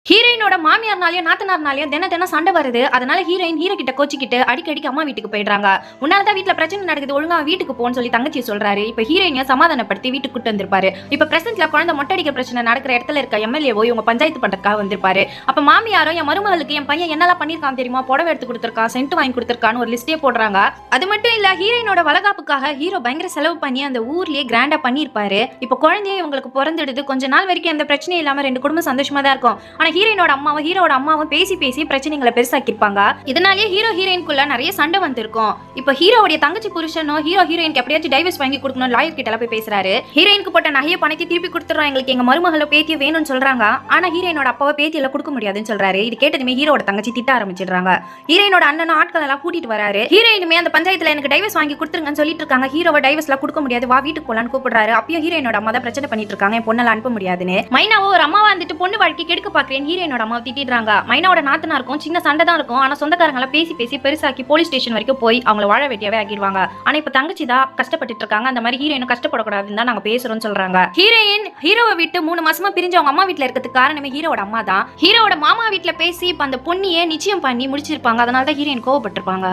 ஹீரோயினோட மாமியார்னாலயும் நாத்தனார்னாலயும் தினம் சண்டை வருது. அதனால ஹீரோயின் ஹீரோ கிட்ட கோச்சிக்கிட்டு அடிக்கடிக்கு அம்மா வீட்டுக்கு போயிடுறாங்க. உன்னாலதான் வீட்டுல பிரச்சனை நடக்குது, ஒழுங்கா வீட்டுக்கு போன்னு சொல்லி தங்கச்சி சொல்றாரு. இப்ப ஹீரோயினை சமாதானப்படுத்தி வீட்டுக்கு கூட்டு வந்திருப்பாரு. இப்ப பிரசன்ட்ல குழந்தை மொட்டடிக்க பிரச்சனை நடக்கிற இடத்துல இருக்க எம்எல்ஏவோ இவங்க பஞ்சாயத்து பண்றதுக்காக வந்திருப்பாரு. அப்ப மாமியாரும் என் மருமகளுக்கு என் பையன் என்னெல்லாம் பண்ணிருக்கான் தெரியுமா, புடவை எடுத்து கொடுத்திருக்கான், சென்ட் வாங்கி கொடுத்திருக்கான்னு ஒரு லிஸ்டே போடுறாங்க. அது மட்டும் இல்ல, ஹீரோயினோட வளகாப்புக்காக ஹீரோ பயங்கர செலவு பண்ணி அந்த ஊர்லயே கிராண்டா பண்ணிருப்பாரு. இப்ப குழந்தைய இவங்களுக்கு பிறந்துடுது. கொஞ்ச நாள் வரைக்கும் எந்த பிரச்சனையும் இல்லாம ரெண்டு குடும்பம் சந்தோஷமா தான் இருக்கும். ஆனா ஹீரோயினோட அம்மாவும் பேசி பிரச்சனைகளை பெருசாக்கிருப்பாங்க. இதனாலேயே ஹீரோ ஹீரோயின்குள்ள நிறைய சண்டை வந்திருக்கும். இப்ப ஹீரோவுடைய தங்கச்சி புருஷனும் ஹீரோயினுக்கு எப்படியாச்சும் டைவர்ஸ் வாங்கி கொடுக்கணும் லாயர் கிட்ட போய் பேசுறாரு. ஹீரோயினுக்கு போட்ட நகையை பணத்தை திருப்பி கொடுத்துறோம், எங்களுக்கு எங்க மருமகளோ பேத்திய வேணும்னு சொல்றாங்க. ஆனா ஹீரோயினோட அப்பாவை பேத்தியில கொடுக்க முடியாதுன்னு சொல்றாரு. இது கேட்டதுமே ஹீரோட தங்கச்சி திட்ட ஆரம்பிச்சிடுறாங்க. ஹீரோயினோட அண்ணனும் ஆட்கள் எல்லாம் கூட்டிட்டு வராரு. ஹீரோயினுமே அந்த பஞ்சாயத்துல எனக்கு டைவர்ஸ் வாங்கி கொடுத்துருங்கன்னு சொல்லிட்டு இருக்காங்க. ஹீரோவை டைவர்ஸ்ல கொடுக்க முடியாது, வா வீட்டுக்கு போலான்னு கூப்பிடுறாரு. அப்பயும் ஹீரோயினோட அம்மா தான் பிரச்சனை பண்ணிட்டு இருக்காங்க, என் பொண்ணெல்லாம் அனுப்ப முடியாதுன்னு. மைனாவோ ஒரு அம்மாவா வந்துட்டு பொண்ணு வாழ்க்கை கெடுக்க பாக்குறேன் ஹீரோயினோட அம்மா திட்டிடுறாங்க. மைனாவோட நாத்தனா இருக்கும், சின்ன சண்டை தான் இருக்கும். ஆனா சொந்தக்காரங்களை பேசி பெருசாக்கி போலீஸ் ஸ்டேஷன் வரைக்கும் போய் அவங்களை வாழ வெட்டியாவே ஆக்கிடுவாங்க. ஆனா இப்ப தங்கச்சி தான் கஷ்டப்பட்டு இருக்காங்க. அந்த மாதிரி ஹீரோயின் கஷ்டப்படக்கூடாதுன்னு தான் நாங்க பேசுறோம்னு சொல்றாங்க. ஹீரோயின் ஹீரோவை விட்டு 3 மாசமா பிரிஞ்சு அவங்க அம்மா வீட்டுல இருக்கிறதுக்கு காரணமே ஹீரோட அம்மா தான். ஹீரோட மாமா வீட்டுல பேசி இப்ப அந்த பொண்ணியே நிச்சயம் பண்ணி முடிச்சிருப்பாங்க. அதனால தான் ஹீரோயின் கோவப்பட்டிருப்பாங்க.